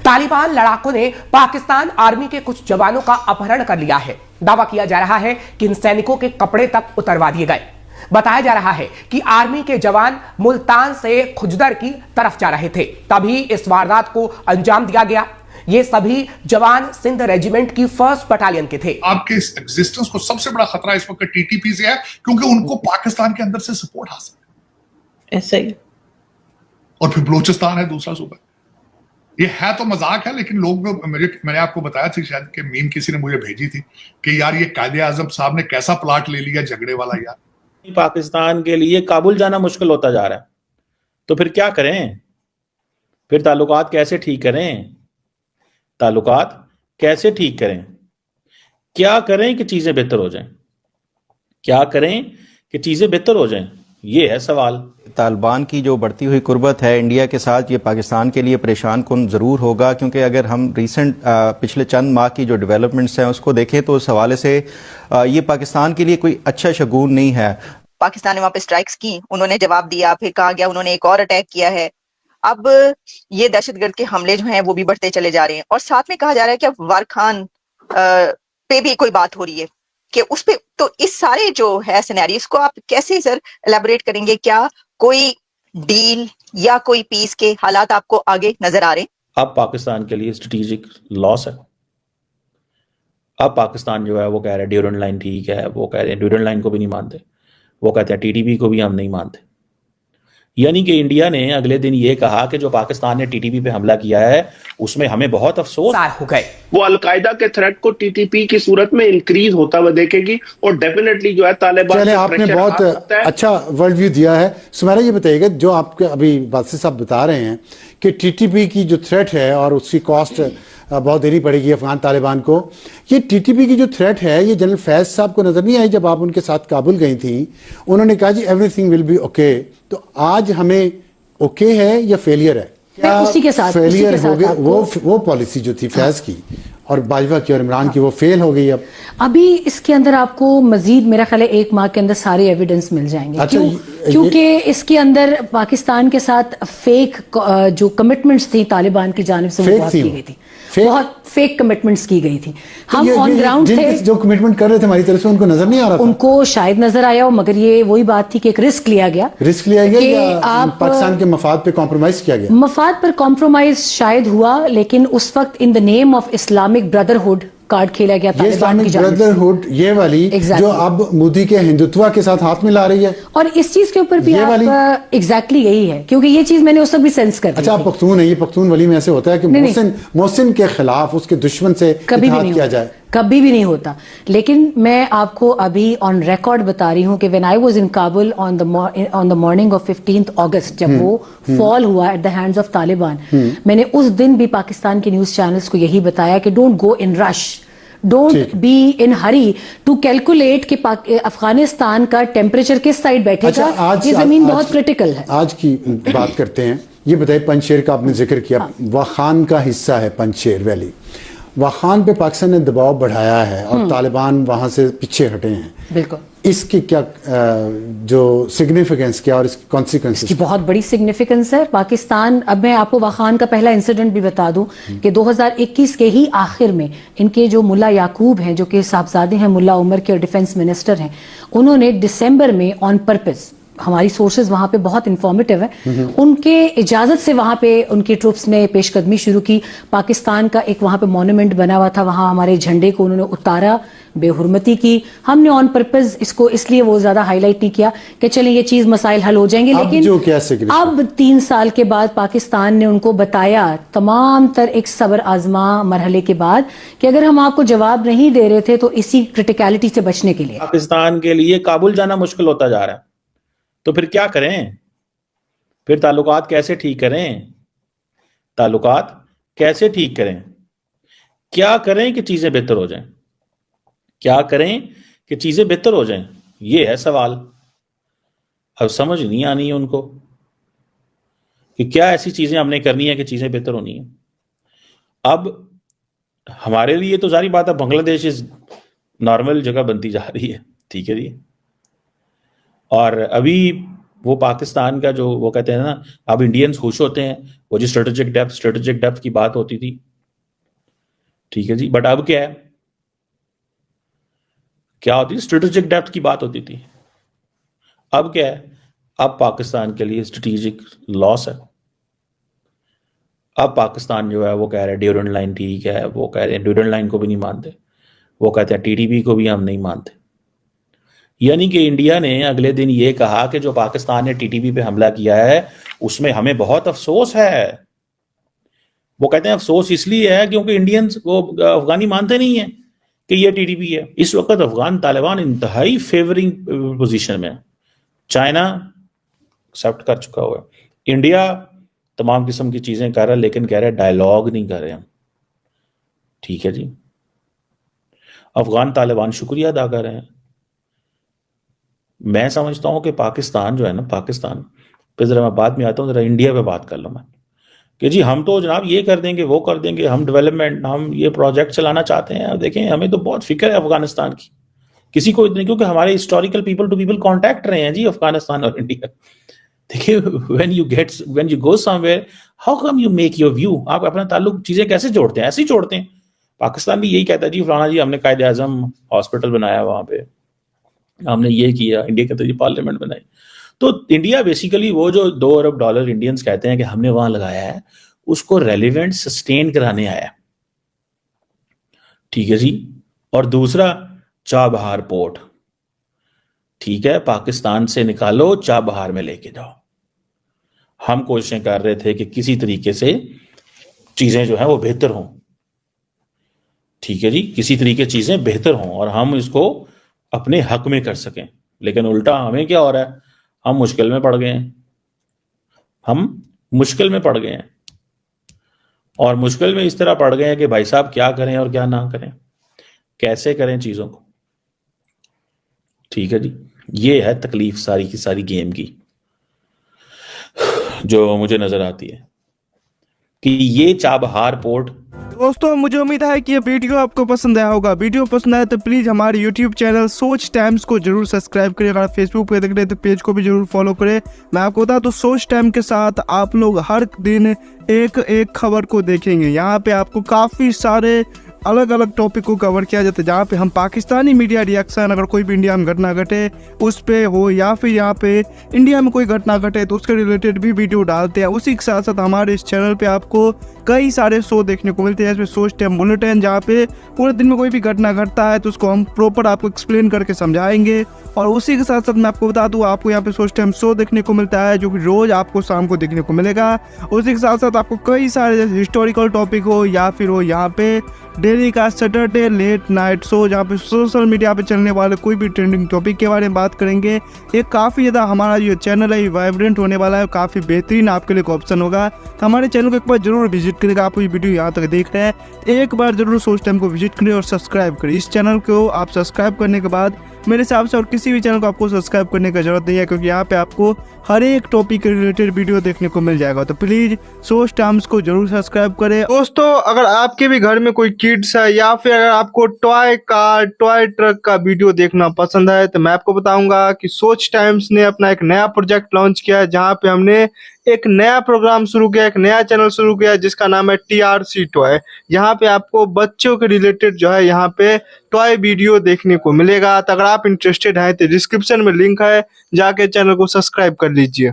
तालिबान लड़ाकों ने पाकिस्तान आर्मी के कुछ जवानों का अपहरण कर लिया है। दावा किया जा रहा है कि इन सैनिकों के कपड़े तक उतरवा दिए गए। बताया जा रहा है कि आर्मी के जवान मुल्तान से खुजदर की तरफ जा रहे थे, तभी इस वारदात को अंजाम दिया गया। ये सभी जवान सिंध रेजिमेंट की 1st बटालियन के थे। आपके इस एग्जिस्टेंस को सबसे बड़ा खतरा इस वक्त टीटीपी से है, क्योंकि उनको पाकिस्तान के अंदर से सपोर्ट हासिल है। ऐसा ही। और फिर बलूचिस्तान है दूसरा सूबा। ये है तो मजाक है, लेकिन लोग मैंने आपको बताया थी शायद कि मीम किसी ने मुझे भेजी थी कि यार ये कायदे आजम साहब ने कैसा प्लाट ले लिया झगड़े वाला। यार पाकिस्तान के लिए काबुल जाना मुश्किल होता जा रहा है, तो फिर क्या करें? फिर ताल्लुकात कैसे ठीक करें? ताल्लुकात कैसे ठीक करें? क्या करें कि चीजें बेहतर हो जाएं? क्या करें कि चीजें बेहतर हो जाएं? ये है सवाल। तालिबान की जो बढ़ती हुई कुर्बत है इंडिया के साथ, ये पाकिस्तान के लिए परेशान कुन ज़रूर होगा, क्योंकि अगर हम पिछले चंद माह की जो डेवलपमेंट्स हैं उसको देखें तो उस हवाले से ये पाकिस्तान के लिए कोई अच्छा शगुन नहीं है। पाकिस्तान ने वहां पे स्ट्राइक्स की, उन्होंने जवाब दिया, फिर कहा गया उन्होंने एक और अटैक किया है। अब ये दहशतगर्द के हमले जो हैं वो भी बढ़ते चले जा रहे हैं, और साथ में कहा जा रहा है कि अब वार खान पे भी कोई बात हो रही है कि उस पे। तो इस सारे जो है सिनेरियो, इसको आप कैसे सर एलैबोरेट करेंगे? क्या कोई डील या कोई पीस के हालात आपको आगे नजर आ रहे हैं? अब पाकिस्तान के लिए स्ट्रेटेजिक लॉस है। अब पाकिस्तान जो है वो कह रहे हैं ड्यूरेंट लाइन ठीक है, वो कह रहे हैं ड्यूरेंट लाइन को भी नहीं मानते, वो कहते हैं टीटीपी को भी हम नहीं मानते। यानी कि इंडिया ने अगले दिन ये कहा कि जो पाकिस्तान ने टीटीपी पे हमला किया है उसमें हमें बहुत अफसोस हो गए। वो अलकायदा के थ्रेट को टीटीपी की सूरत में इंक्रीज होता हुआ देखेगी, और डेफिनेटली जो है तालिबान। चले, आपने बहुत अच्छा वर्ल्ड व्यू दिया है। सुमेरा ये बताइएगा, जो आपके अभी बादशाह साहब बता रहे हैं कि टीटीपी की जो थ्रेट है और उसकी कॉस्ट बहुत देनी पड़ेगी अफगान तालिबान को, ये टीटीपी की जो थ्रेट है ये जनरल फैज साहब को नजर नहीं आई जब आप उनके साथ काबुल गई थी? उन्होंने कहा जी एवरीथिंग विल बी ओके। तो आज हमें ओके है या फेलियर है? क्या उसी के साथ फेलियर हो गया? वो पॉलिसी जो थी फैज की और बाजवा की और इमरान की, वो फेल हो गई। अब अभी इसके अंदर आपको मजीद मेरा ख्याल है 1 माह के अंदर सारे एविडेंस मिल जाएंगे। अच्छा, क्योंकि इसके अंदर पाकिस्तान के साथ फेक जो कमिटमेंट्स थी तालिबान की जानिब से वो बहुत की गई थी, बहुत फेक कमिटमेंट्स की गई थी। हम ऑन ग्राउंड थे, जो कमिटमेंट कर रहे थे हमारी तरफ से उनको नजर नहीं आ रहा था। उनको शायद नजर आया हो, मगर ये वही बात थी कि एक रिस्क लिया गया या आप पाकिस्तान के मफाद पे कॉम्प्रोमाइज किया गया? मफाद पर कॉम्प्रोमाइज शायद हुआ, लेकिन उस वक्त in the name of Islamic brotherhood card खेला गया तालिबान की जानिब से। ब्रदरहुड ये वाली जो अब मोदी के हिंदुत्व के साथ हाथ में ला रही है, और इस चीज के ऊपर भी आप एग्जैक्टली यही है, क्योंकि ये चीज मैंने उस वक्त भी सेंस कर। अच्छा, आप पख्तून है, ये पख्तून वली में ऐसे होता है कि मोहसिन के खिलाफ उसके दुश्मन से कभी भी नहीं किया जाए, कभी भी नहीं होता। लेकिन मैं आपको अभी ऑन रिकॉर्ड बता रही हूँ कि when I was in Kabul on the morning of 15 अगस्त, जब वो फॉल हुआ at the hands of Taliban, मैंने उस दिन भी पाकिस्तान के न्यूज चैनल्स को यही बताया कि don't go in rush, don't be in hurry to calculate कि अफगानिस्तान का टेम्परेचर किस साइड बैठेगा। ये जमीन बहुत क्रिटिकल है। आज की बात करते हैं। ये बताइए, पंजशेर का आपने जिक्र किया, वाखान का हिस्सा है पंजशेर वैली। वाखान पे पाकिस्तान ने दबाव बढ़ाया है और तालिबान वहां से पीछे हटे हैं। बिल्कुल। इसकी क्या जो सिग्निफिकेंस क्या और इसकी कॉन्सिक्वेंसेस? इसकी बहुत बड़ी सिग्निफिकेंस है। पाकिस्तान, अब मैं आपको वाखान का पहला इंसिडेंट भी बता दूं कि 2021 के ही आखिर में इनके जो मुल्ला याकूब हैं, जो कि साहबजादे हैं मुल्ला उमर के और डिफेंस मिनिस्टर हैं, उन्होंने दिसंबर में ऑन पर्पस, हमारी सोर्सेज वहां पे बहुत इंफॉर्मेटिव है, उनके इजाजत से वहां पे उनकी ट्रुप्स ने पेशकदमी शुरू की। पाकिस्तान का एक वहां पे मॉन्यूमेंट बना हुआ था, वहां हमारे झंडे को उन्होंने उतारा, बेहुरमती की। हमने ऑन पर्पस इसको इसलिए वो ज्यादा हाईलाइट नहीं किया कि चलें ये चीज मसाइल हल हो जाएंगे, लेकिन अब 3 साल के बाद पाकिस्तान ने उनको बताया तमाम तर एक सब्र आजमा मरहले के बाद कि अगर हम आपको जवाब नहीं दे रहे थे तो इसी क्रिटिकलिटी से बचने के लिए पाकिस्तान के लिए काबुल जाना मुश्किल होता जा रहा है, तो फिर क्या करें? फिर ताल्लुकात कैसे ठीक करें? ताल्लुकात कैसे ठीक करें? क्या करें कि चीजें बेहतर हो जाएं? क्या करें कि चीजें बेहतर हो जाएं? ये है सवाल। अब समझ नहीं आनी है उनको कि क्या ऐसी चीजें हमने करनी है कि चीजें बेहतर होनी है। अब हमारे लिए तो सारी बात है, बांग्लादेश इज नॉर्मल जगह बनती जा रही है, ठीक है जी। और अभी वो पाकिस्तान का जो वो कहते हैं ना, अब इंडियंस खुश होते हैं वो जो स्ट्रेटेजिक डेप्थ की बात होती थी, ठीक है जी। बट अब क्या है, क्या होती है, स्ट्रेटेजिक डेप्थ की बात होती थी। अब क्या है, अब पाकिस्तान के लिए स्ट्रेटेजिक लॉस है। अब पाकिस्तान जो है वो कह रहे हैं ड्यूरेंट लाइन ठीक है, वो कह रहे हैं ड्यूरेंट लाइन को भी नहीं मानते, वो कहते हैं टीटीपी को भी हम नहीं मानते। यानी कि इंडिया ने अगले दिन ये कहा कि जो पाकिस्तान ने टीटीपी पे हमला किया है उसमें हमें बहुत अफसोस है। वो कहते हैं अफसोस इसलिए है क्योंकि इंडियंस वो अफगानी मानते नहीं है कि ये टीटीपी है। इस वक्त अफगान तालिबान इंतहाई फेवरिंग पोजीशन में है। चाइना एक्सेप्ट कर चुका हुआ है, इंडिया तमाम किस्म की चीजें कर रहा है, लेकिन कह रहे हैं डायलॉग नहीं कर रहे हम, ठीक है जी। अफगान तालिबान शुक्रिया अदा कर रहे हैं। मैं समझता हूं कि पाकिस्तान जो है ना, पाकिस्तान पे जरा मैं बाद में आता हूं, जरा इंडिया पे बात कर लो मैं, कि जी हम तो जनाब ये कर देंगे वो कर देंगे, हम डेवलपमेंट, हम ये प्रोजेक्ट चलाना चाहते हैं। देखें हमें तो बहुत फिक्र है अफगानिस्तान की, किसी को इतनी, क्योंकि हमारे historical people to people contact रहे हैं जी अफगानिस्तान और इंडिया। देखिए when you go somewhere, how come you make your view, आप अपना ताल्लुक चीजें कैसे जोड़ते हैं, ऐसे ही जोड़ते हैं। पाकिस्तान भी यही कहता है जी फलाना जी हमने कायदे आजम हॉस्पिटल बनाया, वहां पे हमने ये किया, इंडिया कहता है जी पार्लियामेंट बनाई। तो इंडिया बेसिकली वो जो $2 अरब इंडियंस कहते हैं कि हमने वहां लगाया है, उसको रेलिवेंट सस्टेन कराने आया, ठीक है जी। और दूसरा चाबहार पोर्ट, ठीक है, पाकिस्तान से निकालो, चाबहार में लेके जाओ। हम कोशिशें कर रहे थे कि किसी तरीके से चीजें जो है वो बेहतर हों, ठीक है जी, किसी तरीके चीजें बेहतर हों और हम इसको अपने हक में कर सकें। लेकिन उल्टा हमें क्या हो रहा है, हम मुश्किल में पड़ गए हैं, हम मुश्किल में पड़ गए हैं। और मुश्किल में इस तरह पड़ गए हैं कि भाई साहब क्या करें और क्या ना करें, कैसे करें चीजों को, ठीक है जी। ये है तकलीफ सारी की सारी गेम की, जो मुझे नजर आती है कि ये चाबहार पोर्ट। दोस्तों मुझे उम्मीद है कि ये वीडियो आपको पसंद आया होगा। वीडियो पसंद आया तो प्लीज़ हमारे YouTube चैनल सोच टाइम्स को जरूर सब्सक्राइब करें। अगर फेसबुक पे देख रहे हैं तो पेज को भी जरूर फॉलो करें। मैं आपको बता दूं सोच टाइम के साथ आप लोग हर दिन एक खबर को देखेंगे। यहाँ पे आपको काफ़ी सारे अलग अलग टॉपिक को कवर किया जाता है, जहाँ पे हम पाकिस्तानी मीडिया रिएक्शन, अगर कोई भी इंडिया में घटना घटे उस पे हो, या फिर यहाँ पे इंडिया में कोई घटना घटे तो उसके रिलेटेड भी वीडियो डालते हैं। उसी के साथ साथ हमारे इस चैनल पे आपको कई सारे शो देखने को मिलते हैं, इसमें सोच टाइम बुलेटिन, जहाँ पे पूरे दिन में कोई भी घटना घटता है तो उसको हम प्रॉपर आपको एक्सप्लेन करके समझाएंगे। और उसी के साथ साथ मैं आपको बता दूं आपको यहाँ पे सोच टाइम शो देखने को मिलता है, जो कि रोज आपको शाम को देखने को मिलेगा। उसी के साथ साथ आपको कई सारे जैसे हिस्टोरिकल टॉपिक हो या फिर हो यहाँ पे डेली का सैटरडे लेट नाइट शो, जहाँ पे सोशल मीडिया पे चलने वाले कोई भी ट्रेंडिंग टॉपिक के बारे में बात करेंगे। ये काफ़ी ज़्यादा हमारा जो चैनल है वाइब्रेंट होने वाला है, काफ़ी बेहतरीन आपके लिए ऑप्शन होगा। तो हमारे चैनल को एक बार जरूर विजिट करेगा। आप ये वीडियो यहाँ तक देख रहे हैं, एक बार जरूर सोच टाइम को विजिट करें और सब्सक्राइब करें। इस चैनल को आप सब्सक्राइब करने के बाद मेरे हिसाब से और किसी भी चैनल को आपको सब्सक्राइब करने की जरूरत नहीं है, क्योंकि यहाँ पे आपको हर एक टॉपिक के रिलेटेड वीडियो देखने को मिल जाएगा। तो प्लीज सोच टाइम्स को जरूर सब्सक्राइब करें। दोस्तों अगर आपके भी घर में कोई किड्स है या फिर अगर आपको टॉय कार, टॉय ट्रक का वीडियो देखना पसंद है तो मैं आपको बताऊंगा कि सोच टाइम्स ने अपना एक नया प्रोजेक्ट लॉन्च किया है, जहाँ पे हमने एक नया प्रोग्राम शुरू किया, एक नया चैनल शुरू किया जिसका नाम है TRC टॉय। यहाँ पे आपको बच्चों के रिलेटेड जो है यहाँ पे टॉय वीडियो देखने को मिलेगा। तो अगर आप इंटरेस्टेड हैं तो डिस्क्रिप्शन में लिंक है, जाके चैनल को सब्सक्राइब कर लीजिए।